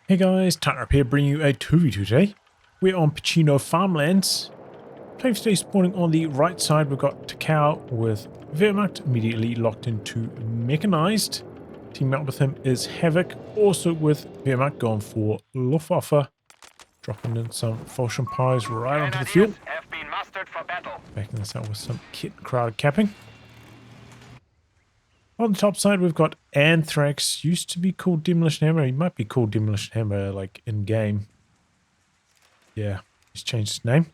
Hey guys, Tightrope here, bringing you a 2v2 today. We're on Pachino Farmlands. Playing today spawning on the right side, we've got Takao with Wehrmacht, immediately locked into Mechanized. Teaming up with him is Havoc, also with Wehrmacht, going for Luftwaffe. Dropping in some Falchion pies right onto the field. Backing this out with some kit and crowd capping. On the top side, we've got Anthrax. Used to be called Demolition Hammer. He might be called Demolition Hammer, like, in-game. Yeah, he's changed his name.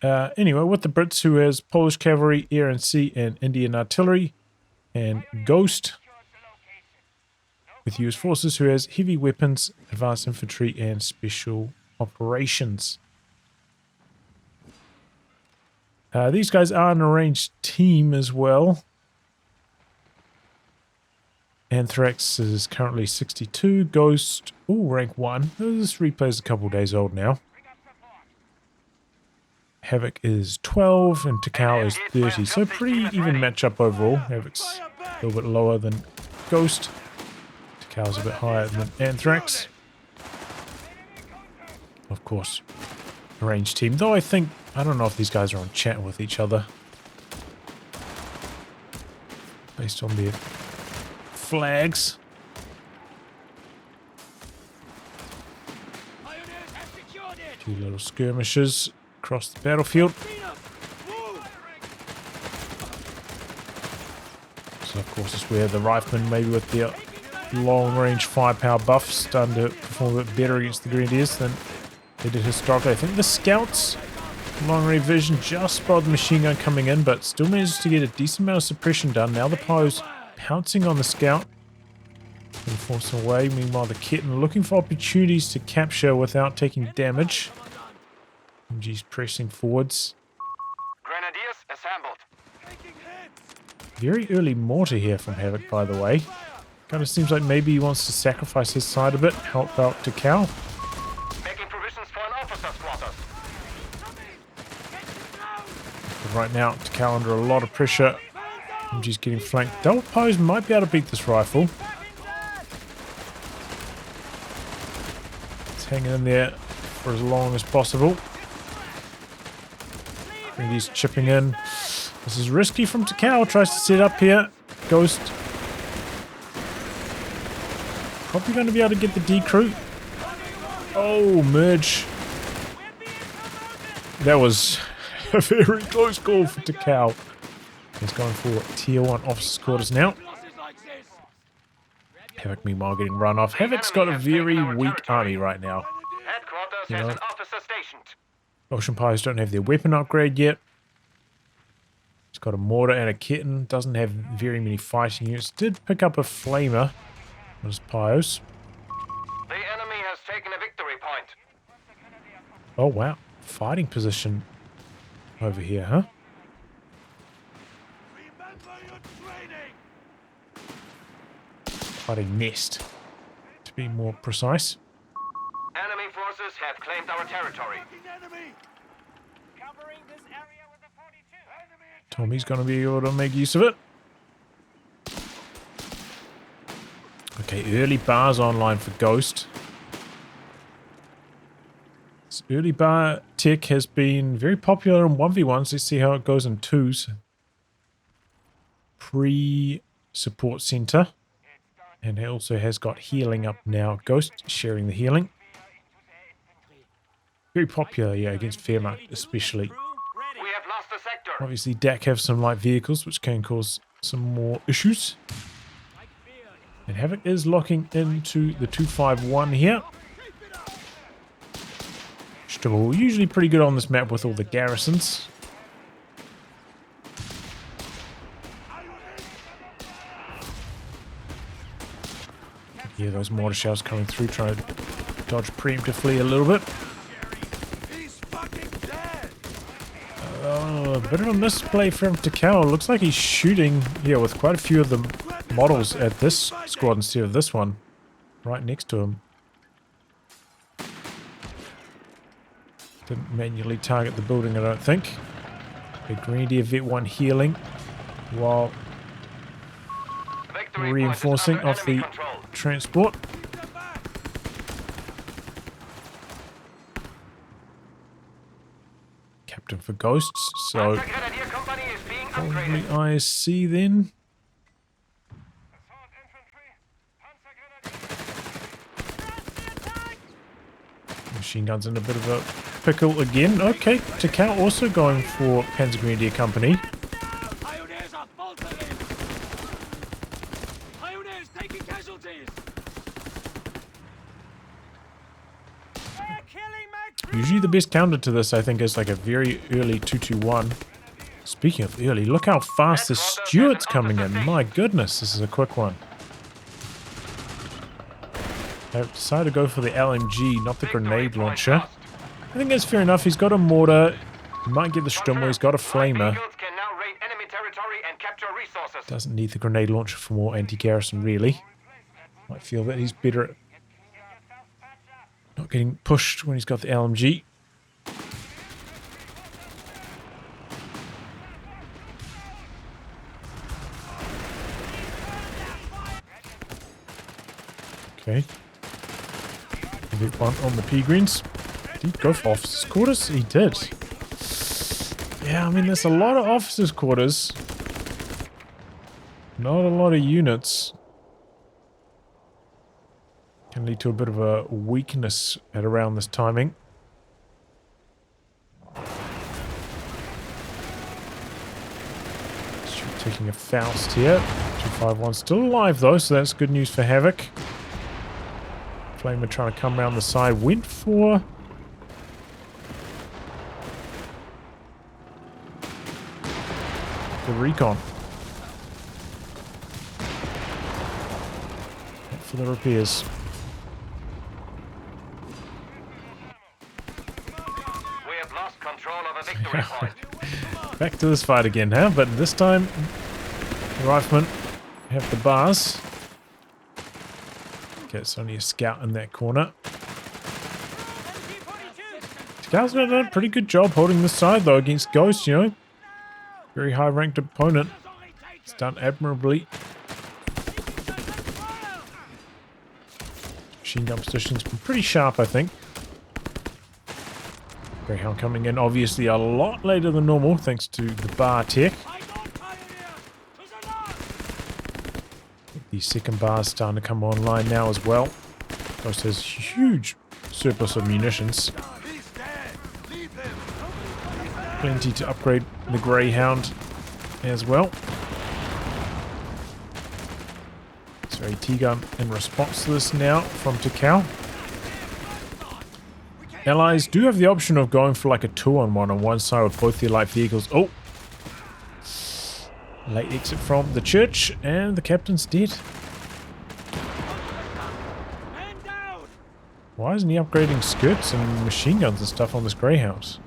Anyway, with the Brits, who has Polish Cavalry, Air and Sea, and Indian Artillery. And Ghost, with US Forces, who has Heavy Weapons, Advanced Infantry, and Special Operations. These guys are an arranged team as well. Anthrax is currently 62. Ghost, rank 1. This replay is a couple days old now. Havoc is 12 and Takao is 30. So pretty even matchup overall. Havoc's a little bit lower than Ghost. Takao's a bit higher than Anthrax. Of course, arranged team. Though I don't know if these guys are on chat with each other. Based on their flags. Two little skirmishes across the battlefield. So of course it's where the riflemen, maybe with their long range firepower buffs, starting to perform a bit better against the grenadiers than they did historically. I think the scouts, long range vision, just spotted the machine gun coming in, but still manages to get a decent amount of suppression done. Now the Poe's pouncing on the scout and forcing away. Meanwhile, the kitten looking for opportunities to capture without taking damage. MG's pressing forwards. Grenadiers assembled. Very early mortar here from Havoc, by the way. Kind of seems like maybe he wants to sacrifice his side a bit, help out Takao. Making provisions for an officer's quarters. But right now, Takao under a lot of pressure. MG's getting flanked. Double pose might be able to beat this rifle. It's hanging in there for as long as possible. He's chipping in. This is risky from Takao. Tries to set up here. Ghost. Probably going to be able to get the decrew. Oh, merge. That was a very close call for Takao. He's going for tier 1 officer's quarters now. Havoc meanwhile getting run off. Havoc's got a very weak army right now. Headquarters has an officer stationed. Ocean Pies don't have their weapon upgrade yet. It's got a mortar and a kitten. Doesn't have very many fighting units. Did pick up a flamer on his Pios. The enemy has taken a victory point. Oh wow. Fighting position over here, huh? Fighting nest, to be more precise. Enemy forces have claimed our territory. Tommy's going to be able to make use of it. Okay, early bars online for Ghost. This early bar tech has been very popular in 1v1s. Let's see how it goes in 2s. Pre-support center. And it also has got healing up now. Ghost sharing the healing. Very popular, yeah, against Wehrmacht especially. We have lost the sector. Obviously, DAC have some light vehicles, which can cause some more issues. And Havoc is locking into the 251 here. Still usually pretty good on this map with all the garrisons. Yeah, those mortar shells coming through, trying to dodge preemptively a little bit. A bit of a misplay from Takao. Looks like he's shooting, with quite a few of the models at this squad instead of this one. Right next to him. Didn't manually target the building, I don't think. The Grenadier Vet 1 healing while reinforcing off the transport. looking for ghosts, so Panzer Grenadier Company is being probably upgraded. ISC then. Machine guns in a bit of a pickle again. Okay, Takao also going for Panzer Grenadier Company. Pioneers are faltering! Pioneers taking casualties! They're killing my crew! Usually the best counter to this, I think, is like a very early 221. Speaking of early, look how fast the Stuart's coming in. My goodness, this is a quick one. I've decided to go for the LMG, not the grenade launcher. I think that's fair enough. He's got a mortar. He might get the Sturmo. He's got a flamer. Can now raid enemy territory and capture resources. Doesn't need the grenade launcher for more anti-garrison, really. Might feel that he's better at not getting pushed when he's got the LMG. Okay. Get one on the P-Greens. Did he go for officers' quarters? He did. Yeah, I mean, there's a lot of officers' quarters. Not a lot of units. Can lead to a bit of a weakness at around this timing. Taking a Faust here. 251 still alive though, so that's good news for Havoc. Flamer trying to come around the side. Went for the recon. Not for the repairs. We have lost control of a victory point. Back to this fight again, huh? But this time, the riflemen have the bars. Okay, it's only a scout in that corner. Scout's done a pretty good job holding this side, though, against Ghost, you know. Very high-ranked opponent. It's done admirably. Machine gun position's been pretty sharp, I think. Greyhound coming in, obviously, a lot later than normal, thanks to the bar tech. The second bar's starting to come online now as well. Ghost has huge surplus of munitions. Plenty to upgrade the Greyhound as well. So a T-gun in response to this now from Takao. Allies do have the option of going for like a 2-on-1 on one side with both the light vehicles. Oh! Late exit from the church, and the captain's dead. Why isn't he upgrading skirts and machine guns and stuff on this Greyhound?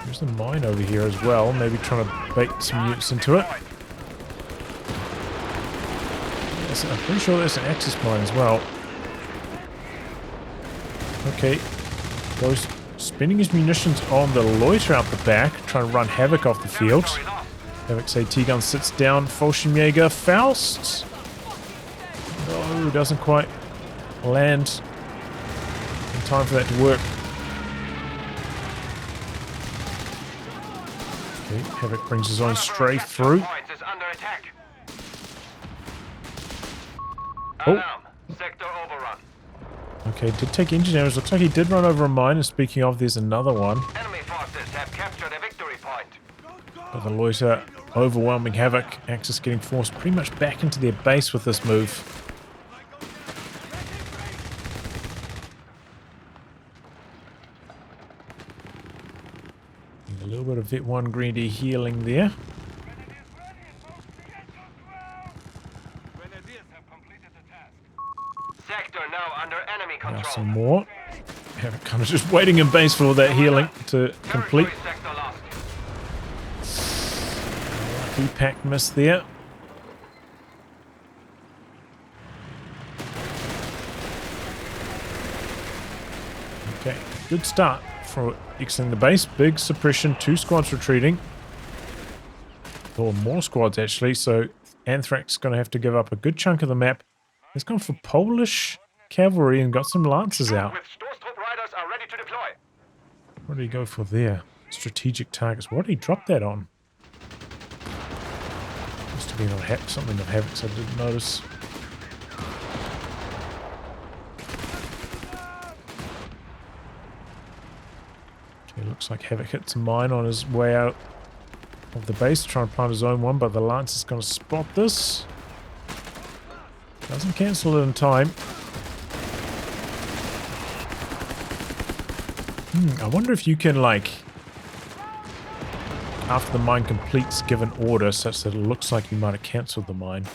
There's the mine over here as well, maybe trying to bait some units into it. Yes, I'm pretty sure there's an Axis mine as well. Okay, Ghost spending his munitions on the loiter out the back, trying to run Havoc off the field. Havoc's AT-gun sits down, Fallschirmjäger, Faust. No, doesn't quite land in time for that to work. Okay, Havoc brings his own strafe through. Oh. Sector overrun. Okay, did take engine damage. Looks like he did run over a mine, and speaking of, there's another one. Enemy forces have captured a victory point. But the loiter overwhelming Havoc. Axis getting forced pretty much back into their base with this move. A little bit of Vet 1 Grenadier healing there. Sector now under enemy Now control. some more. Havoc kind of just waiting in base for all that healing to complete. Sector lost. Lucky pack miss there. Okay, good start for exiting the base. Big suppression, 2 squads retreating. Or more squads actually, so Anthrax is going to have to give up a good chunk of the map. He's gone for Polish cavalry and got some lancers out. With Stoßtrupp riders are ready to deploy. What did he go for there? Strategic targets. What did he drop that on? Must have been on something of havoc, so I didn't notice. Okay, looks like Havoc hits a mine on his way out of the base, trying to plant his own one, but the Lance is going to spot this. Doesn't cancel it in time. I wonder if you can, like, after the mine completes, give an order such that it looks like you might have cancelled the mine.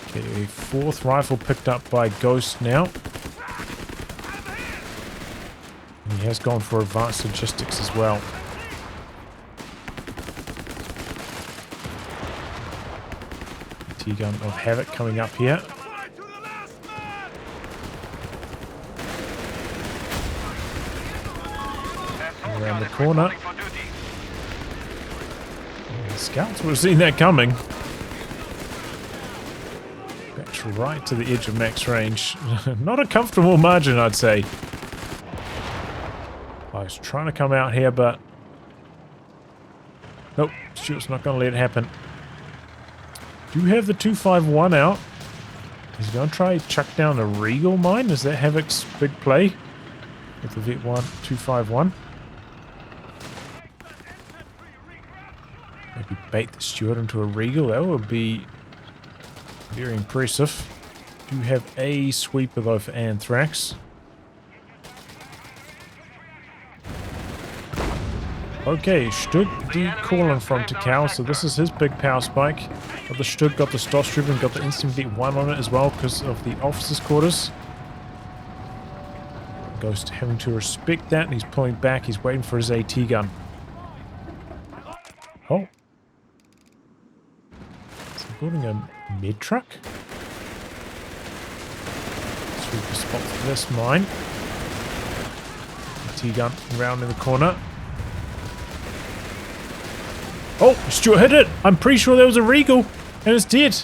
Okay, fourth rifle picked up by Ghost now. And he has gone for advanced logistics as well. T-gun of Havoc coming up here. Around the corner. The scouts would have seen that coming. Back right to the edge of max range. Not a comfortable margin, I'd say. I was trying to come out here, but nope, Stuart's not going to let it happen. Do you have the 251 out? Is he going to try chuck down a Regal mine? Is that Havoc's big play with the Vet 1 251? Maybe bait the Stuart into a Regal. That would be very impressive. Do you have a sweeper though for Anthrax? Okay, Stug calling from Takao, so this is his big power spike. Got the Stug, got the Stoßtrupp, and got the Instant Vet 1 on it as well because of the officers' quarters. Ghost having to respect that, and he's pulling back. He's waiting for his AT gun. Oh. Is he building a med truck? Sweeper spots this mine. AT gun round in the corner. Oh, Stuart hit it! I'm pretty sure there was a Regal, and it's dead.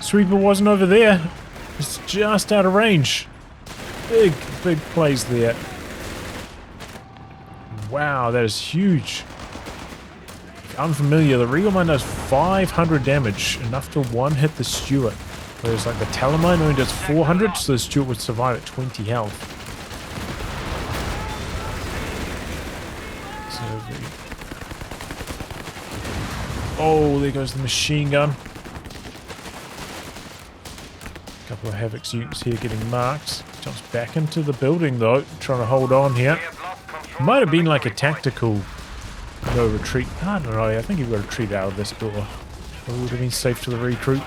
Sweeper wasn't over there. It's just out of range. Big plays there. Wow, that is huge. If you're unfamiliar, the Regal mine does 500 damage, enough to one-hit the Stuart. Whereas like the Talamine only does 400, so the Stuart would survive at 20 health. Oh, there goes the machine gun. A couple of Havoc's units here getting marked. Jumps back into the building though, trying to hold on here. Might have been like a tactical no retreat. I don't know, I think you've got to retreat out of this door. It would have been safe to the recruit.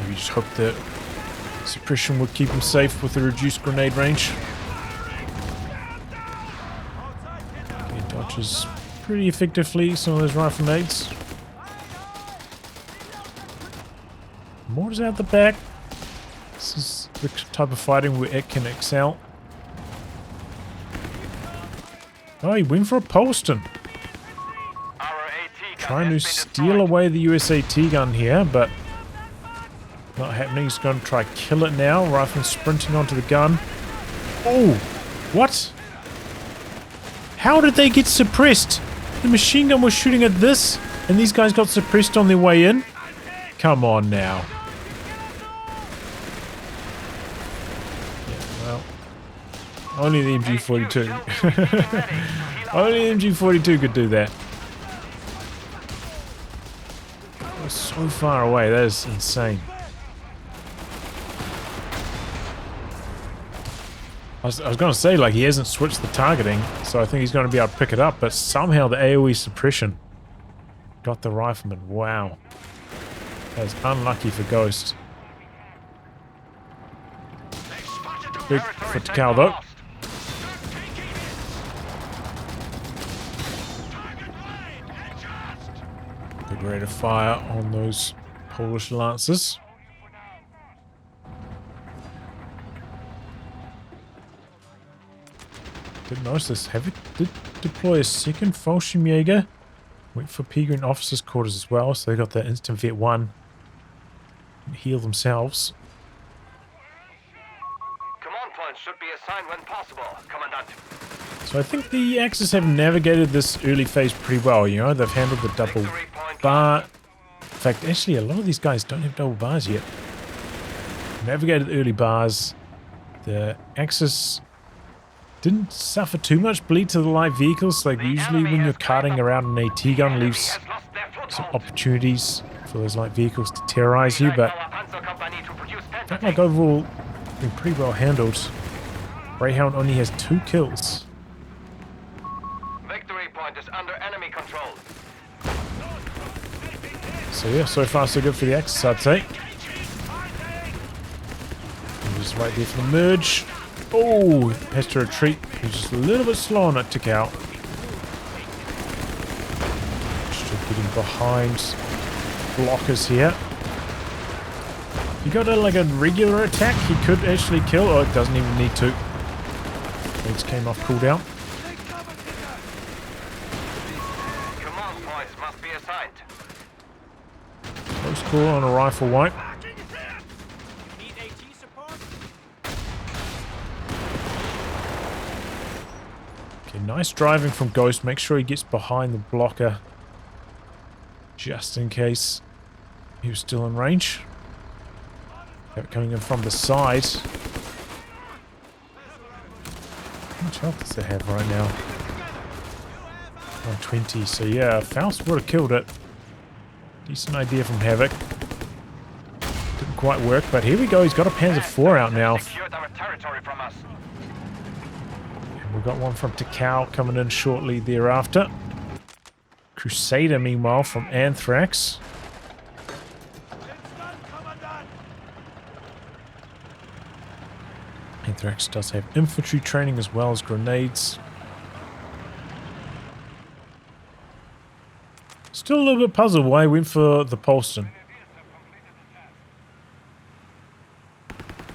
Maybe just hope that suppression would keep him safe with the reduced grenade range. Dodges pretty effectively some of those rifle nades. Mortars out the back. This is the type of fighting where it can excel. Oh, he went for a Polston. Trying to steal away the USAT gun here, but not happening. He's going to try kill it now. Rifleman sprinting onto the gun. Oh, what? How did they get suppressed? The machine gun was shooting at this, and these guys got suppressed on their way in? Come on now. Yeah, well, only the MG42. Only the MG42 could do that. We're so far away, that is insane. I was going to say, like, he hasn't switched the targeting, so I think he's going to be able to pick it up, but somehow the AoE suppression got the rifleman. Wow. That is unlucky for Ghost. Big for Takao, though. Good rate of fire on those Polish Lancers. Didn't notice this. Havoc did deploy a second Fallschirmjäger Went for Peregrine officers' quarters as well, so they got the instant vet 1. Heal themselves. Command points should be assigned when possible, Commandant. So I think the Axis have navigated this early phase pretty well, you know. They've handled the double Victory point bar. In fact, actually, a lot of these guys don't have double bars yet. Navigated the early bars. The Axis didn't suffer too much bleed to the light vehicles. Like usually when you're carting around an AT gun leaves has lost their some foothold. opportunities for those light vehicles to terrorize you, but Our Panzer company to produce I Panzer felt like overall been pretty well handled. Greyhound only has 2 kills. Victory point is under enemy control. So yeah, so far so good for the Axis, I'd say. And just right there for the merge. Oh, has to retreat. He's just a little bit slow on it, Takao. Still getting behind blockers here. He got like a regular attack, he could actually kill. Oh, it doesn't even need to. Blades came off cooldown. Command points must be assigned. Close call on a rifle wipe. Need AT support? Okay, nice driving from Ghost. Make sure he gets behind the blocker. Just in case he was still in range. Have it coming in from the side. How much health does they have right now? 120. So yeah, Faust would have killed it. Decent idea from Havoc. Didn't quite work, but here we go. He's got a Panzer IV out now. Secured our territory from us. And we've got one from Takao coming in shortly thereafter. Crusader, meanwhile, from Anthrax. Anthrax does have infantry training as well as grenades. Still a little bit puzzled why he went for the Polston.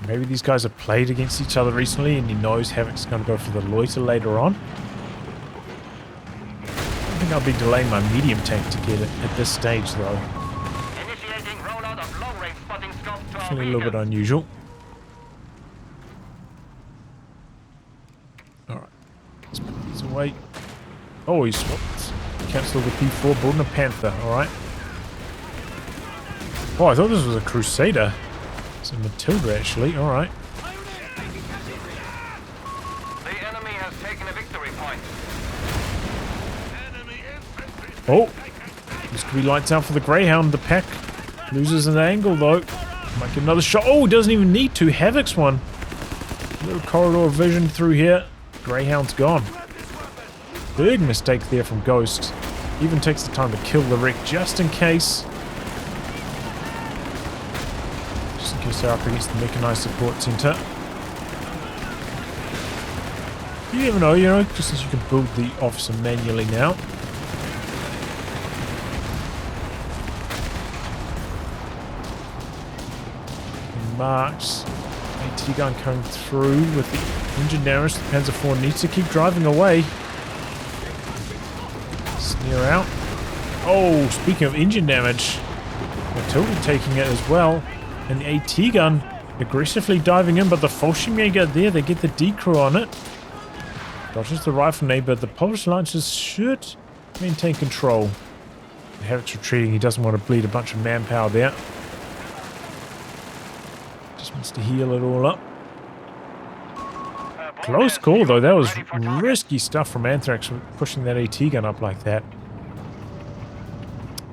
Maybe these guys have played against each other recently and he knows Havoc's going to go for the loiter later on. I think I'll be delaying my medium tank to get it at this stage though. Initiating rollout of long-range spotting scope to our Definitely a little bit vehicles. unusual. Alright. Let's put these away. Oh, he swapped. Cancelled the P4, building a Panther. Alright. Oh, I thought this was a Crusader. It's a Matilda actually. Alright. The enemy has taken a victory point. Oh! This could be lights out for the Greyhound. The pack loses an angle though. Might get another shot. Oh, doesn't even need to. Havoc's one. Little corridor of vision through here. Greyhound's gone. Big mistake there from Ghost. Even takes the time to kill the wreck just in case. Just in case they're up against the Mechanized support center. You never know, you know, just as you can build the officer manually now. Marks. AT gun coming through with the engine damage. The Panzer IV needs to keep driving away. Sneer out. Oh, speaking of engine damage, Matilda taking it as well. And the AT gun aggressively diving in, but the Fallschirmjäger there, they get the decrew on it. Dodges the rifle nade, but the Polish launchers should maintain control. Havoc's retreating, he doesn't want to bleed a bunch of manpower there. Just wants to heal it all up. Close call though, that was risky stuff from Anthrax pushing that AT gun up like that.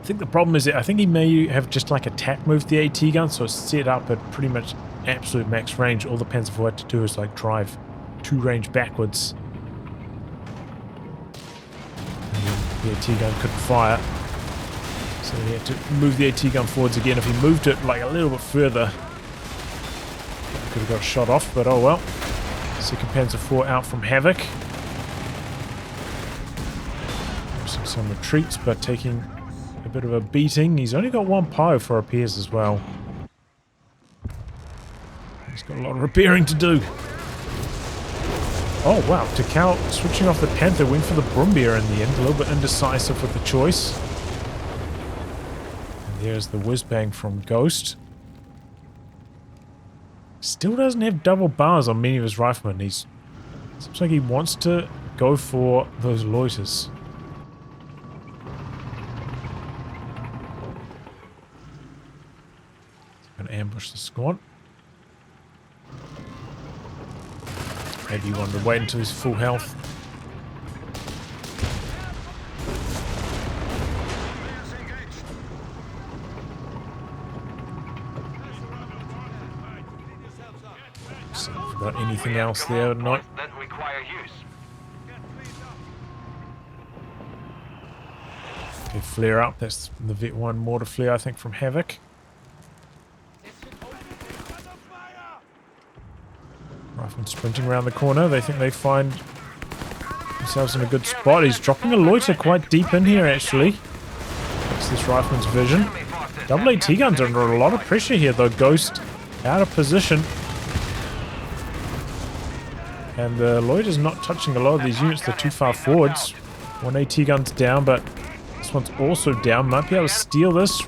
I think the problem is that I think he may have just like attack moved the AT gun, so it's set up at pretty much absolute max range. All the Panzer IV had to do is like drive 2 range backwards. And the AT gun couldn't fire. So he had to move the AT gun forwards again. If he moved it like a little bit further, could have got shot off, but oh well. Second Panzer IV out from Havoc. Forcing some retreats, but taking a bit of a beating. He's only got 1 PO for repairs as well. He's got a lot of repairing to do. Oh wow, Takao switching off the Panther, went for the Brumbier in the end. A little bit indecisive with the choice. And there's the whiz-bang from Ghost. Still doesn't have double bars on many of his riflemen. Seems like he wants to go for those loiters. Gonna ambush the squad. Maybe he wanted to wait until he's full health. See if we've got anything else there or not. That require use. Okay, flare up. That's the Vet 1 mortar flare, I think, from Havoc. Rifleman sprinting around the corner. They think they find themselves in a good spot. He's dropping a loiter quite deep in here, actually. That's this rifleman's vision. Double AT guns are under a lot of pressure here, though. Ghost out of position. And the loiter's not touching a lot of these units. They're too far forwards. One AT gun's down, but this one's also down. Might be able to steal this.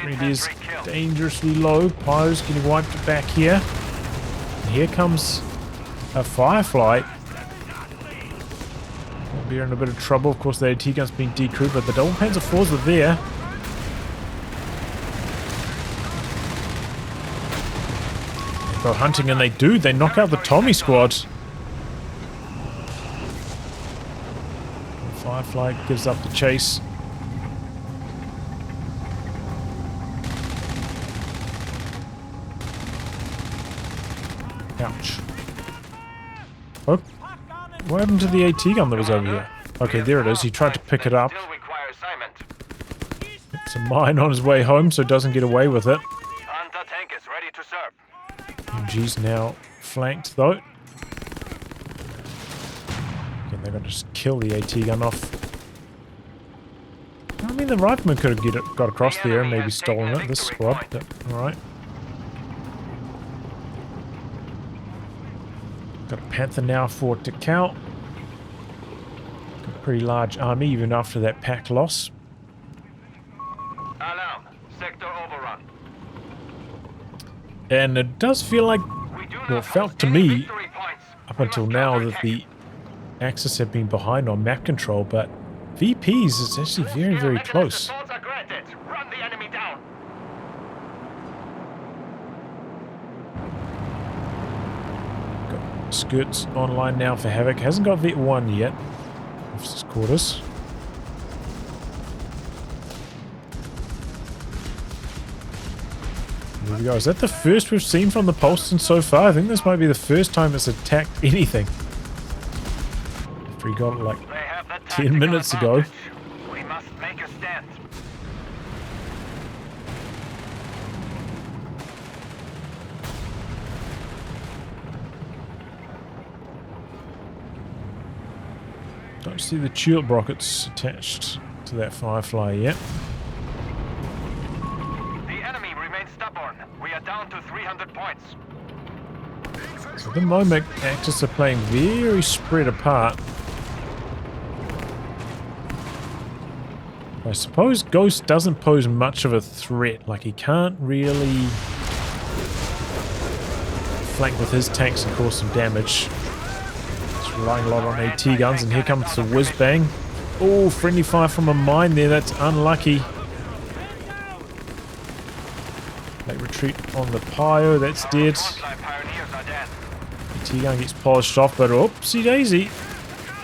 It is dangerously low. Pyro's getting wiped back here. Here comes a Firefly. We'll be in a bit of trouble. Of course, the AT gun's being decrewed, but the double Panzer IVs are there. They go hunting, and they do. They knock out the Tommy squad. And Firefly gives up the chase. Ouch. Oh, what happened to the AT gun that was over here? Okay, there it is. He tried to pick it up. It's a mine on his way home, so doesn't get away with it. Anti-tank is ready to serve. MG's now flanked, though. Again, they're going to just kill the AT gun off. I mean, the rifleman could have got across there and maybe stolen it, this squad, but alright. Got a Panther now for Takao. Got a pretty large army even after that pack loss. Alarm. Sector overrun. And it does feel like, well, it felt to me up until now that the Axis have been behind on map control, but VPs is actually very, very close. Run the enemy down. Skirts online now for Havoc. Hasn't got Vet 1 yet. Officers' quarters. There we go. Is that the first we've seen from the Polston so far? I think this might be the first time it's attacked anything. After he got it like 10 minutes ago. We must make a stand. Don't see the tulip rockets attached to that Firefly yet. The enemy remains stubborn. We are down to 300 points. So at the moment, Axis are playing very spread apart. I suppose Ghost doesn't pose much of a threat. Like, he can't really flank with his tanks and cause some damage. Relying a lot on AT guns, and here comes the whiz-bang. Oh, friendly fire from a mine there. That's unlucky. Late retreat on the Pyro. That's dead. AT gun gets polished off, but oopsie daisy.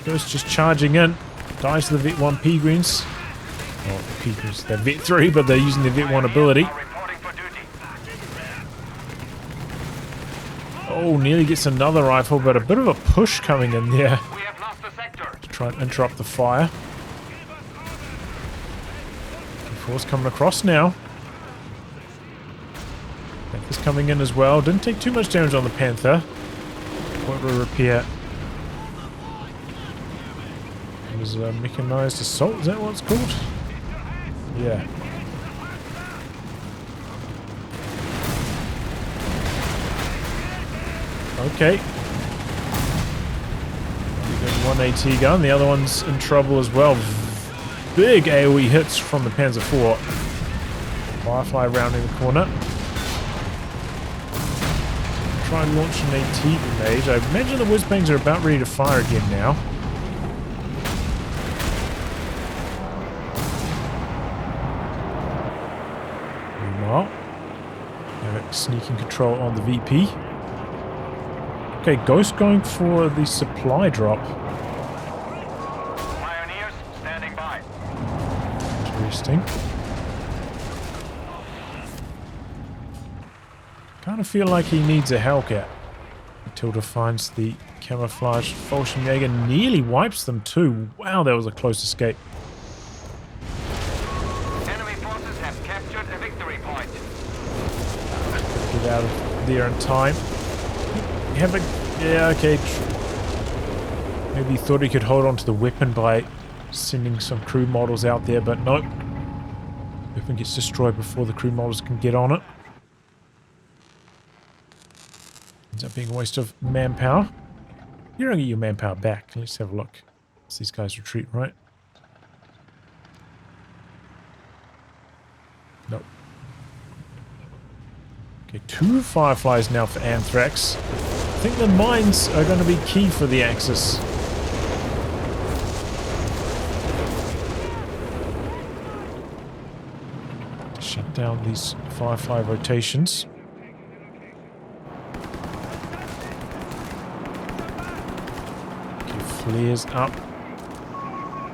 Ghost just charging in. Dies to the Vet 1 P-Greens. Oh, the P-Greens. They're Vet 3, but they're using their Vet 1 ability. Oh, nearly gets another rifle, but a bit of a push coming in there to try and interrupt the fire. Force coming across now. Panther's coming in as well. Didn't take too much damage on the Panther. Quarter repair. It was a mechanized assault. Is that what it's called? Yeah. Okay. one AT gun. The other one's in trouble as well. Big AoE hits from the Panzer IV. Firefly rounding the corner. Try and launch an AT grenade. I imagine the whiz-bangs are about ready to fire again now. Meanwhile, Havoc sneaking control on the VP. Okay, Ghost going for the supply drop. Pioneers standing by. Interesting. Kind of feel like he needs a Hellcat. Tilda finds the camouflage. Fallschirmjäger nearly wipes them too. Wow, that was a close escape. Enemy forces have captured a victory point. Get out of there in time. Havoc, yeah, okay. Maybe he thought he could hold on to the weapon by sending some crew models out there, but nope. Weapon gets destroyed before the crew models can get on it. Ends up being a waste of manpower. You don't get your manpower back. Let's have a look. As these guys retreat, right? Nope. Okay, 2 Fireflies now for Anthrax. I think the mines are going to be key for the Axis. Shut down these Firefly rotations. Flares up.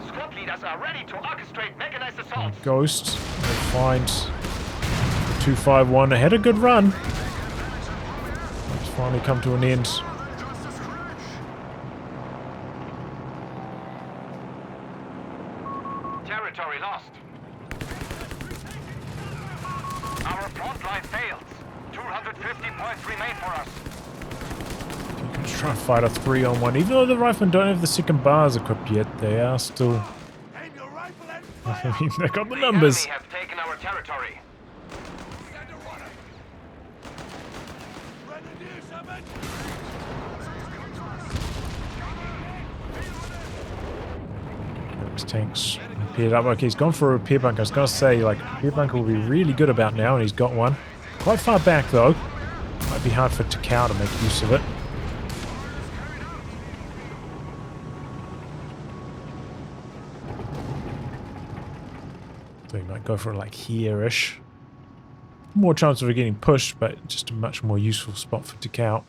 Squad leaders are ready to orchestrate mechanized assaults. Ghost will find the 251. Had a good run. It's finally come to an end. Territory lost. Our front line fails. 250 points remain for us. Let's try and fight a 3-on-1. Even though the riflemen don't have the second bars equipped yet, they are still... I mean, they got the numbers. The enemy have taken our territory. Those tanks repaired up. Okay, he's gone for a repair bunker. I was going to say, like, repair bunker will be really good about now, and he's got one. Quite far back, though. Might be hard for Takao to make use of it. So he might go for it like here-ish. More chance of it getting pushed, but just a much more useful spot for Takao.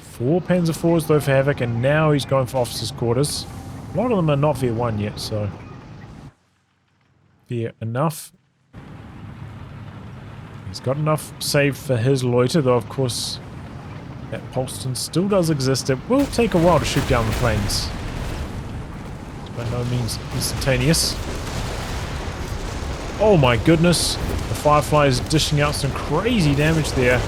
Four Panzer IVs though for Havoc, and now he's going for officers' quarters. A lot of them are not V1 yet, so... fair enough. He's got enough saved for his loiter, though of course... that Polston still does exist. It will take a while to shoot down the planes. It's by no means instantaneous. Oh my goodness. The Firefly is dishing out some crazy damage there.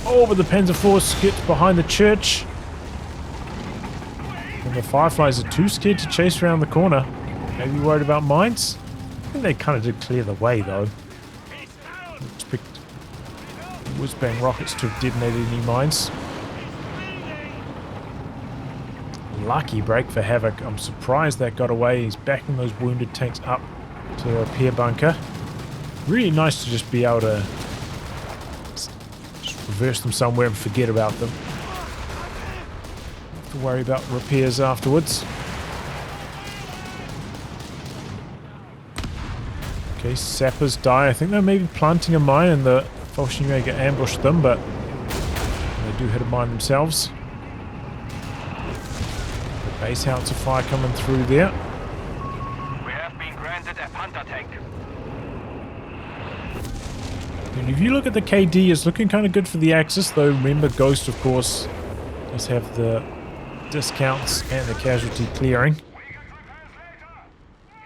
Oh, but the Panzer IV skipped behind the church. And the Fireflies are too scared to chase around the corner. Maybe worried about mines? I think they kind of did clear the way though. Expect whiz-bang rockets to have detonated any mines. Lucky break for Havoc. I'm surprised that got away. He's backing those wounded tanks up to a repair bunker. Really nice to just be able to just reverse them somewhere and forget about them. Have to worry about repairs afterwards. Okay, sappers die. I think they're maybe planting a mine and the Fallschirmjäger ambushed them, but they do hit a mine themselves. The base howitzer fire coming through there. We have been granted a Panther tank. And if you look at the KD, it's looking kind of good for the Axis, though remember Ghost, of course, does have the discounts and the casualty clearing.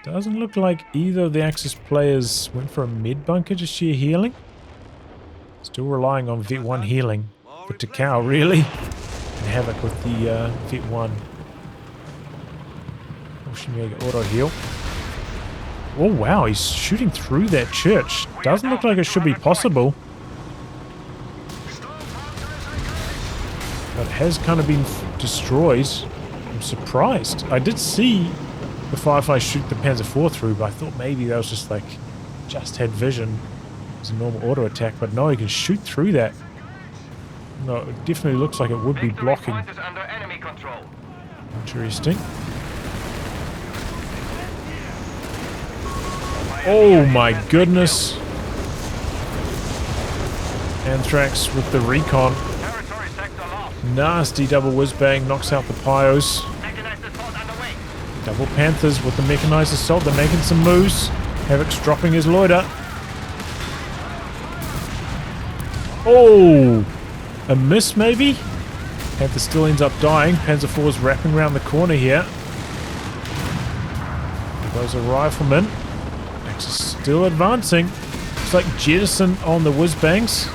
Doesn't look like either of the Axis players went for a mid bunker to sheer healing. Still relying on V1 healing for Takao, really. And Havoc with the V1. Fallschirmjäger auto heal. Oh wow, he's shooting through that church. Doesn't look like it should be possible. But it has kind of been destroyed. I'm surprised. I did see the Firefly shoot the Panzer IV through, but I thought maybe that was just like, just had vision. It's a normal auto attack, but no, he can shoot through that. No, it definitely looks like it would be blocking. Point is under enemy control. Interesting. Oh my goodness. Anthrax with the recon. Territory sector lost. Nasty double whiz-bang knocks out the Pyos. Mechanized assault underway. Double Panthers with the mechanized assault. They're making some moves. Havoc's dropping his loader. Oh! A miss maybe? Panther still ends up dying. Panzer IV is wrapping around the corner here. There goes a rifleman. Axe is still advancing. It's like jettison on the whiz-bangs.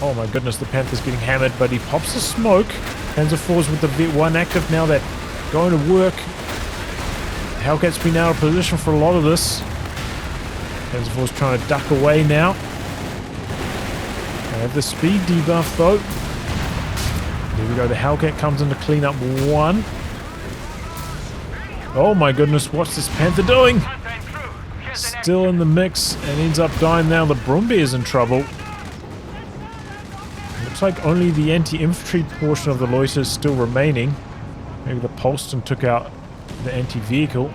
Oh my goodness, the Panther's getting hammered, but he pops the smoke. Panzer IV's with the V1 active now. That going to work. Hellcat's been out of position for a lot of this. Panzer IV's trying to duck away now. They have the speed debuff though. Here we go, the Hellcat comes in to clean up one. Oh my goodness, what's this Panther doing? Still in the mix and ends up dying now. The Brumbeer's in trouble. Looks like only the anti-infantry portion of the Loiter is still remaining. Maybe the Polston took out the anti-vehicle.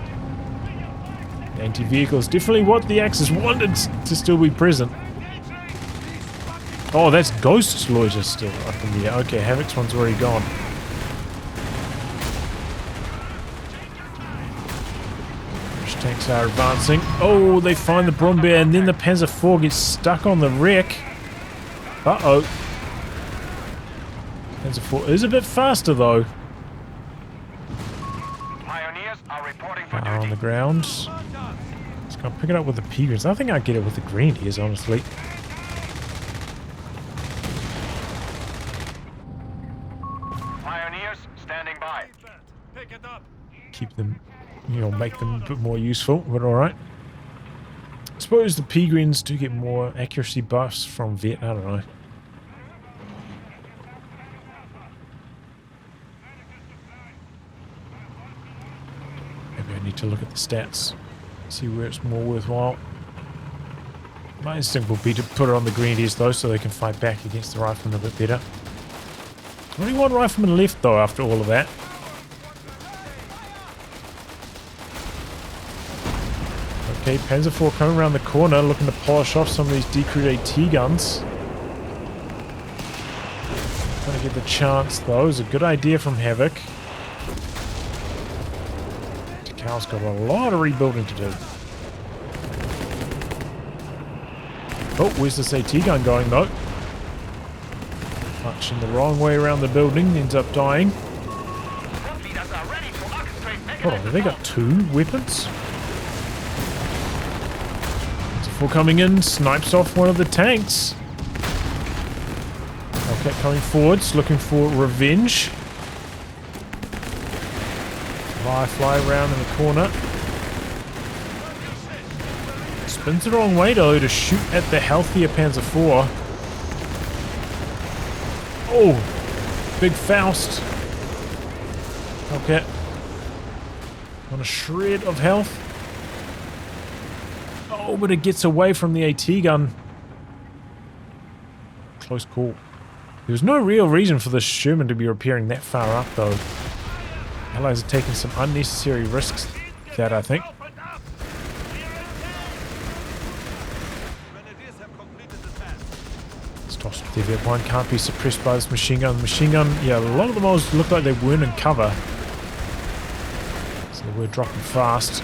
The anti-vehicle is definitely what the Axis wanted to still be present. Oh, that's Ghost's Loiter still up in the air. Okay, Havoc's one's already gone. British tanks are advancing. Oh, they find the Brumbeer and then the Panzer IV gets stuck on the wreck. Uh-oh. Panzer IV is a bit faster though. Pioneers are reporting for On duty. the ground. Let's go pick it up with the Peagreens. I think I'd get it with the Grenadiers, honestly. Pioneers standing by. Pick it up. Keep them, you know, make them a bit more useful, but alright. I suppose the Peagreens do get more accuracy buffs from Vet, I don't know. Maybe I need to look at the stats, see where it's more worthwhile. My instinct will be to put it on the Grenadiers though, so they can fight back against the Riflemen a bit better. Only one Rifleman left though after all of that. Okay, Panzer IV coming around the corner looking to polish off some of these decrewed AT guns. Trying to get the chance though. It's a good idea from Havoc. Takao's got a lot of rebuilding to do. Oh, where's this AT gun going though? Punching the wrong way around the building, ends up dying. Front leaders are ready to orchestrate Hold on, have they got two weapons? Before coming in, snipes off one of the tanks. Okay, coming forwards, looking for revenge. Fly around in the corner. Spins the wrong way though to shoot at the healthier Panzer IV. Oh, big Faust. Okay. On a shred of health. Oh, but it gets away from the AT gun. Close call. There was no real reason for this Sherman to be repairing that far up, though. Allies are taking some unnecessary risks with that, I think. Let's toss the Vet1. Can't be suppressed by this machine gun. The machine gun, yeah, a lot of the models look like they weren't in cover. So we're dropping fast.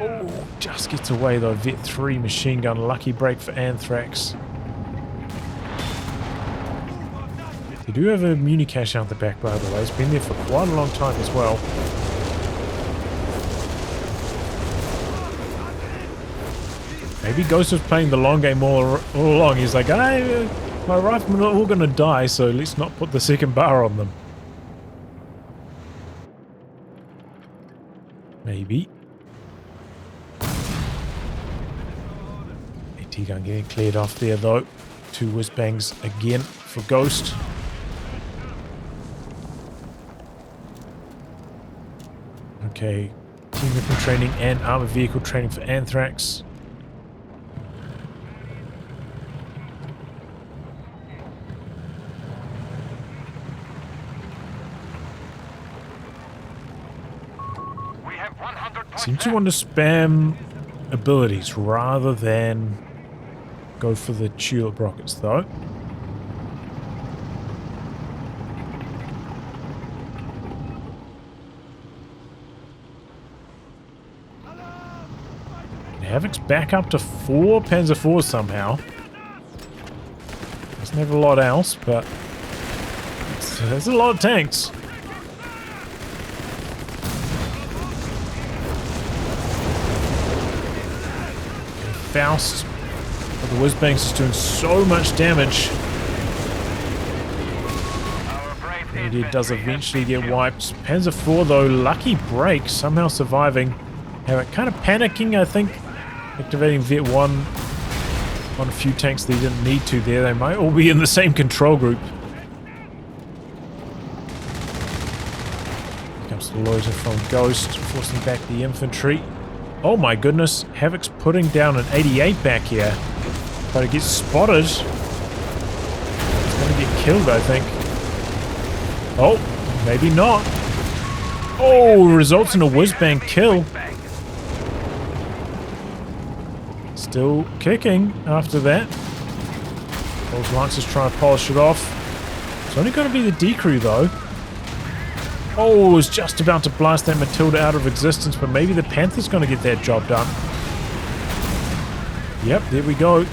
Oh, just gets away though. Vet 3 machine gun. Lucky break for Anthrax. They do have a muni cache out the back, by the way. It's been there for quite a long time as well. Maybe Ghost was playing the long game all along. He's like, hey, my riflemen are all going to die, so let's not put the second bar on them. Maybe. AT-gun getting cleared off there though. 2 whiz-bangs again for Ghost. Okay, team weapon training and armored vehicle training for Anthrax. Seem to want to spam abilities rather than go for the tulip rockets though. Havoc's back up to 4 Panzer IVs somehow. Doesn't have a lot else, but there's a lot of tanks. Faust, but the whiz-bangs is doing so much damage. And it does eventually get wiped. Panzer IV though, lucky break, somehow surviving. Havoc kind of panicking, I think. Activating Vet 1 on a few tanks they didn't need to there. They might all be in the same control group. Here comes the loiter from Ghost, forcing back the infantry. Oh my goodness, Havoc's putting down an 88 back here. But it gets spotted. It's going to get killed, I think. Oh, maybe not. Oh, results in a whiz-bang kill. Still kicking after that. Those Lancers trying to polish it off. It's only going to be the decrew though. Oh, was just about to blast that Matilda out of existence, but maybe the Panther's going to get that job done. Yep, there we go.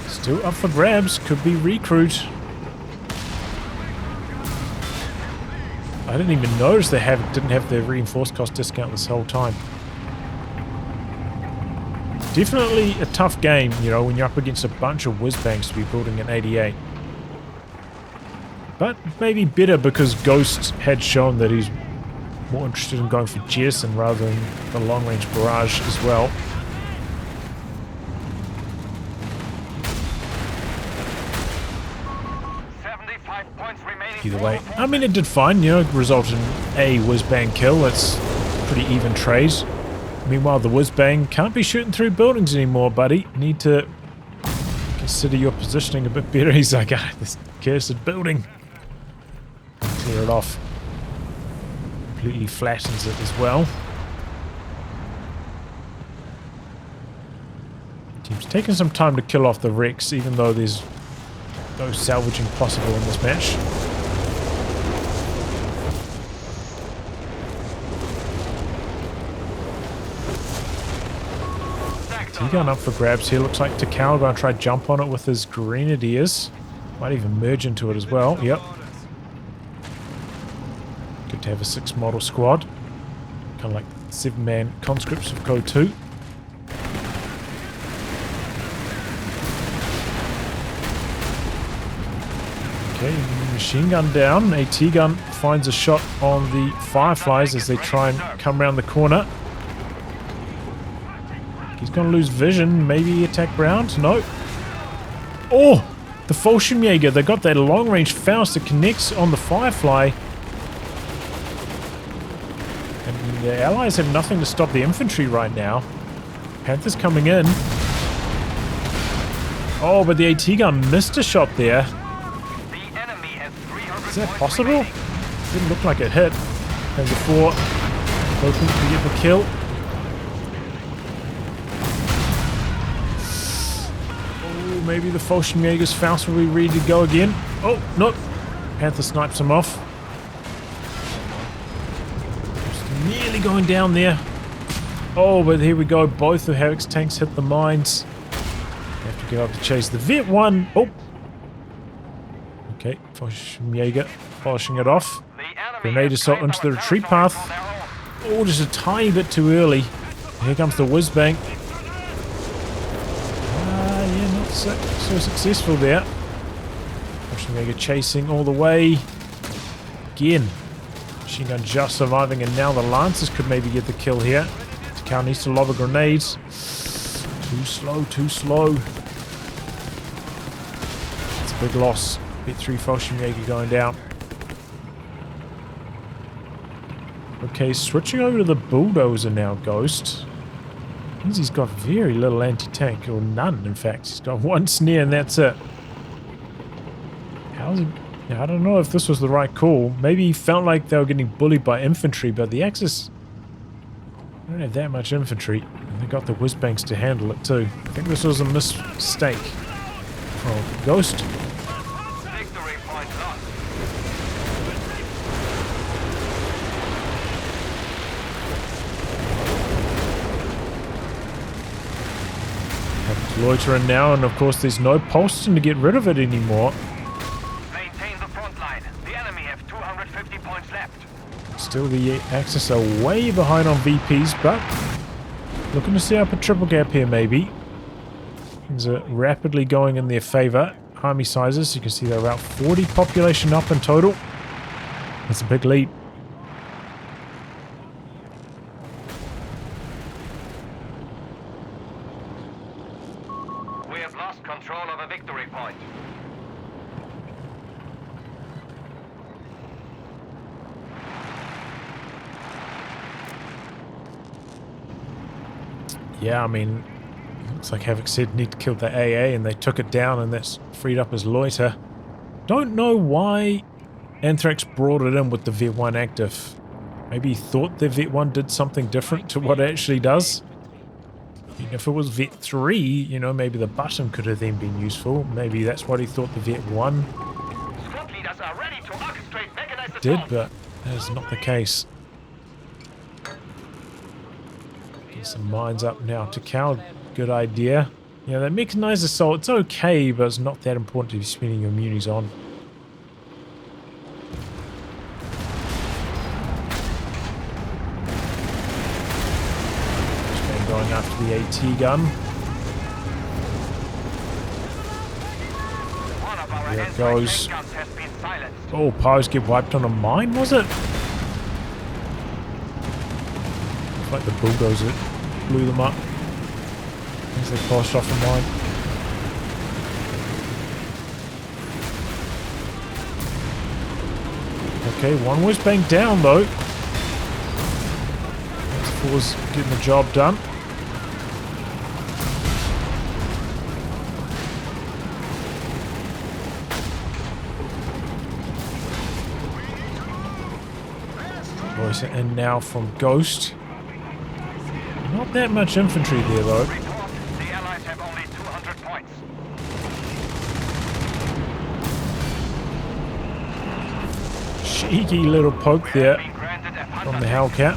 Still up for grabs. Could be recruit. I didn't even notice they didn't have the reinforced cost discount this whole time. Definitely a tough game, you know, when you're up against a bunch of whiz-bangs to be building an 88. But maybe better because Ghost had shown that he's more interested in going for Jettison rather than the long-range barrage as well. Either way, I mean, it did fine, you know, resulted in a whiz-bang kill. That's pretty even trade. Meanwhile, the whiz-bang can't be shooting through buildings anymore, buddy. Need to consider your positioning a bit better. He's like, ah, this cursed building. Clear it off. Completely flattens it as well. Team's taking some time to kill off the wrecks, even though there's no salvaging possible in this match. T-gun up for grabs here. Looks like Takao going to try to jump on it with his grenadiers. Might even merge into it as well. Yep. Good to have a 6 model squad. Kind of like 7-man conscripts of COH3. Okay, machine gun down. AT gun finds a shot on the Fireflies as they try and come around the corner. He's going to lose vision. Maybe attack round? No. Oh! The Fallschirmjäger. They got that long-range Faust that connects on the Firefly. And the allies have nothing to stop the infantry right now. Panther's coming in. Oh, but the AT gun missed a shot there. Is that possible? Didn't look like it hit. Panzer IV hoping to get the kill. Oh, maybe the Fallschirmjäger's Faust will be ready to go again. Oh, no. Panther snipes him off. Just nearly going down there. Oh, but here we go. Both of Havoc's tanks hit the mines. Have to go up to chase the Vet 1. Oh. Okay, Fallschirmjäger polishing it off. Grenade assault into the retreat path. Oh, just a tiny bit too early. Here comes the whiz-bang. Yeah, not so successful there. Fallschirmjäger chasing all the way. Again. Machine gun just surviving, and now the Lancers could maybe get the kill here. Takao needs to lob a grenade. Too slow, too slow. It's a big loss. Bit 3 Fallschirmjäger going down. Okay, switching over to the bulldozer now, Ghost. Means he's got very little anti-tank, or none, in fact. He's got 1 snare and that's it. How's he... I don't know if this was the right call. Maybe he felt like they were getting bullied by infantry, but the Axis don't have that much infantry. And they got the whiz-bangs to handle it too. I think this was a mistake from Ghost. Victory point lost. Loitering now, and of course there's no Polston to get rid of it anymore. Maintain the front line. The enemy have 250 points left. Still the Axis are way behind on VPs, but looking to set up a triple gap here maybe. Things are rapidly going in their favour. Army sizes, you can see they're about 40 population up in total. That's a big lead. We have lost control of a victory point. Yeah, I mean, looks like Havoc said need to kill the AA and they took it down and that's freed up his loiter. Don't know why Anthrax brought it in with the Vet 1 active. Maybe he thought the Vet 1 did something different to what it actually does. And if it was Vet 3, you know, maybe the button could have then been useful. Maybe that's what he thought the Vet 1 Squad leaders are ready to orchestrate mechanized did, assault. but that is not the case. Get some mines up now. Takao, good idea. Yeah, that mechanized assault, it's okay, but it's not that important to be spending your munis on. Just been going after the AT gun. One of our There it Anthrax goes. tank guns has been silenced. Oh, piles get wiped on a mine, was it? Like the bulldozer blew them up as they passed off a mine. Okay, one was banged down though. Four's getting the job done. Voice it in now from Ghost. Not that much infantry there though. Report, the Allies have only 200 points. Cheeky little poke there Being granted a from the Panzer Hellcat.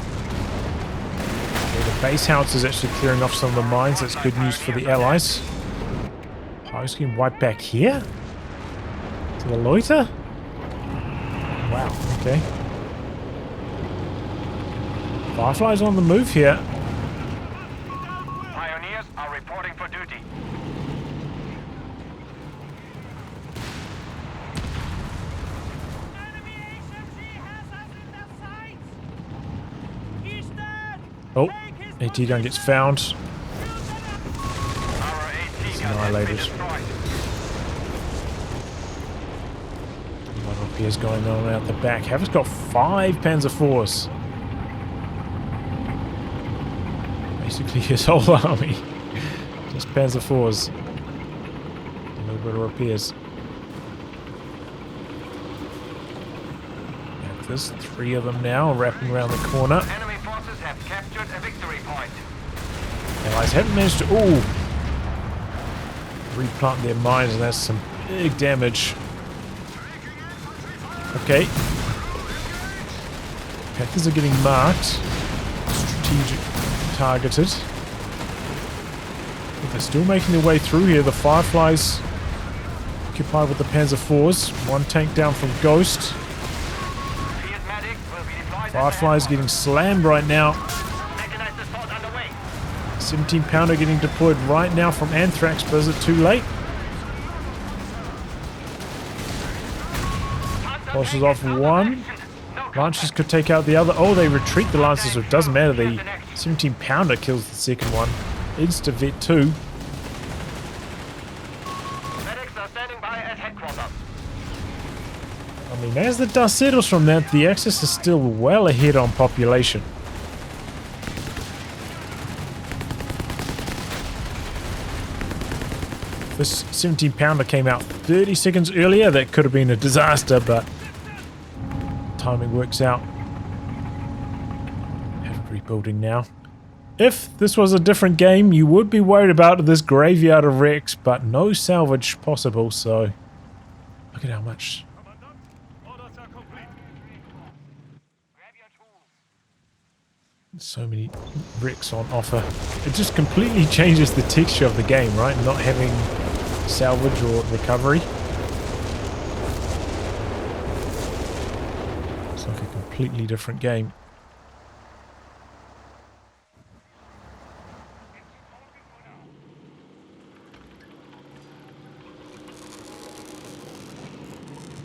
Okay, the base house is actually clearing off some of the mines. That's good news for the Allies. Pilots getting wiped back here? To the loiter? Wow, okay. Firefly's on the move here. Pioneers are reporting for duty. Oh, AT gun gets found. Our AT gun has been annihilated. destroyed. A lot of repairs going on out the back. Havoc's got 5 Panzer IVs. Basically his whole army. Just Panzer IVs. A little bit of repairs. Yeah, there's 3 of them now wrapping around the corner. Enemy forces have captured a victory point. Allies haven't managed to replant their mines, and that's some big damage. Okay. Panthers are getting marked. Strategic targeted. But they're still making their way through here. The Fireflies occupied with the Panzer IVs. 1 tank down from Ghost. Field medic will be deployed. Fireflies getting slammed right now. Mechanized assault underway. 17 pounder getting deployed right now from Anthrax, but is it too late? Launches off one. Lancers could take out the other. Oh, they retreat the Lancers, so it doesn't matter. They 17 pounder kills the second one. Insta-vet 2. Medics are standing by at headquarters. I mean, as the dust settles from that, the Axis is still well ahead on population. This 17 pounder came out 30 seconds earlier. That could have been a disaster, but timing works out. Have rebuilding now. If this was a different game, you would be worried about this graveyard of wrecks, but no salvage possible, so look at how much. So many wrecks on offer. It just completely changes the texture of the game, right? Not having salvage or recovery. It's like a completely different game.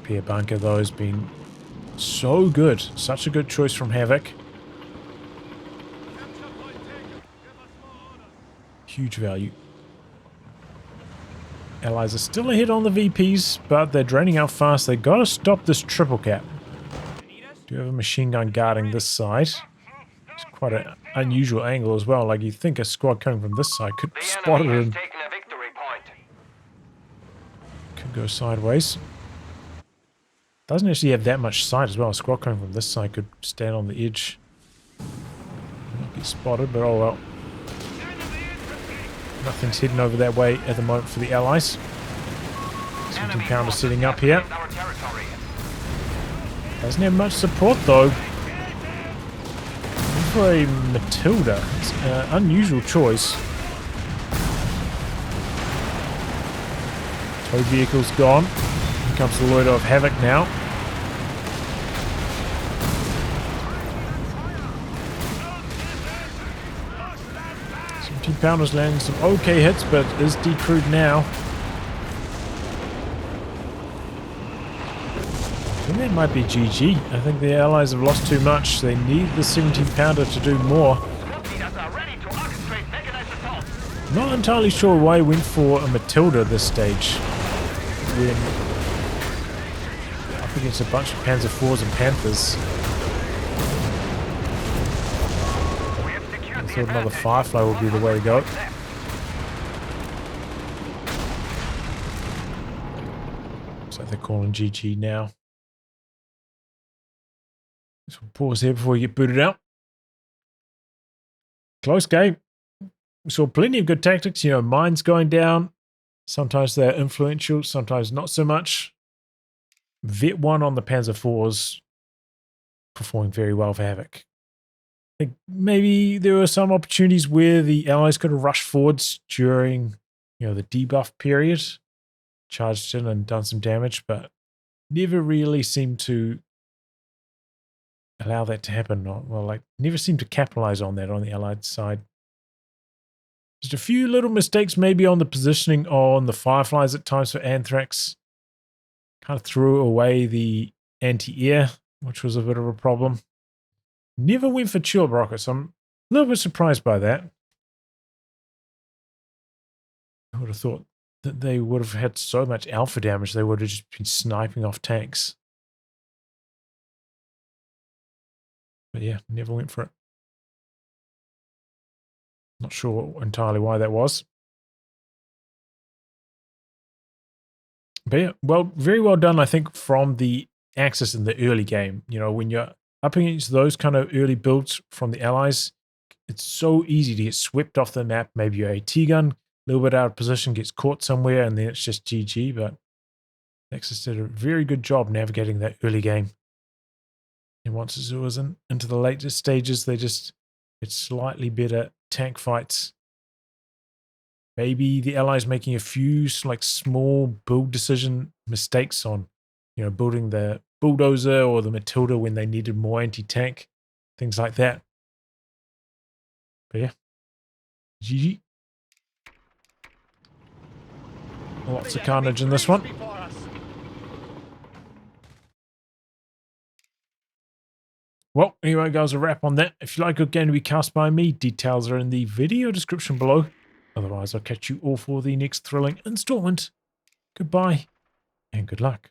Repair bunker though has been so good. Such a good choice from Havoc. Huge value. Allies are still ahead on the VPs, but they're draining out fast. They gotta stop this triple cap. Do have a machine gun guarding this side. It's quite an unusual angle as well. Like, you think a squad coming from this side could spot it and could go sideways. Doesn't actually have that much sight as well. A squad coming from this side could stand on the edge. Not get spotted, but oh well. Nothing's heading over that way at the moment for the Allies. 17 pounder sitting up here. Doesn't have much support though. For a Matilda, it's an unusual choice. Tow vehicle's gone. Here comes the loader of Havoc now. Pounders landing some okay hits, but is decrewed now. I think that might be GG. I think the Allies have lost too much. They need the 17 pounder to do more. Not entirely sure why he went for a Matilda at this stage. When up against a bunch of Panzer IVs and Panthers. I thought another Firefly would be the way to go. So they're calling GG now. So we'll pause here before we get booted out. Close game. We saw plenty of good tactics. You know, mines going down. Sometimes they're influential, sometimes not so much. Vet 1 on the Panzer IVs performing very well for Havoc. I think maybe there were some opportunities where the Allies could have rushed forwards during, you know, the debuff period, charged in and done some damage, but never really seemed to allow that to happen. Or, well, like, never seemed to capitalize on that on the Allied side. Just a few little mistakes maybe on the positioning on the Fireflies at times for Anthrax. Kind of threw away the anti-air, which was a bit of a problem. Never went for chill rockets. I'm a little bit surprised by that. I would have thought that they would have had so much alpha damage, they would have just been sniping off tanks. But yeah, never went for it. Not sure entirely why that was. But yeah, well, very well done, I think, from the Axis in the early game. You know, when you're up against those kind of early builds from the Allies, it's so easy to get swept off the map. Maybe your AT gun, a little bit out of position, gets caught somewhere, and then it's just GG. But Axis did a very good job navigating that early game. And once it was into the later stages, they just get slightly better tank fights. Maybe the Allies making a few like small build decision mistakes on, you know, building the bulldozer or the Matilda when they needed more anti-tank, things like that. But yeah, GG. Lots of carnage in this one. Well, anyway, guys, a wrap on that. If you like a game to be cast by me, details are in the video description below. Otherwise, I'll catch you all for the next thrilling installment. Goodbye, and good luck.